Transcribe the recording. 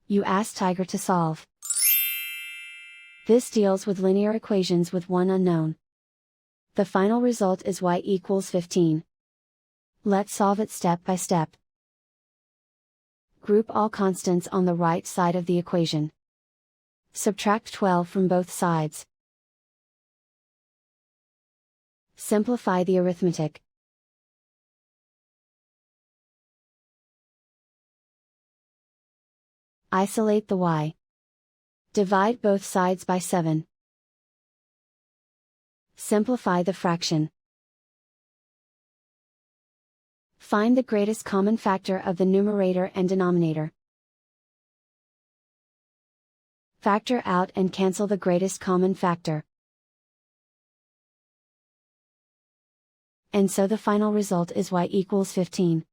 You ask Tiger to solve. This deals with linear equations with one unknown. The final result is y equals 15. Let's solve it step by step. Group all constants on the right side of the equation. Subtract 12 from both sides. Simplify the arithmetic. Isolate the y. Divide both sides by 7. Simplify the fraction. Find the greatest common factor of the numerator and denominator. Factor out and cancel the greatest common factor. And so the final result is y equals 15.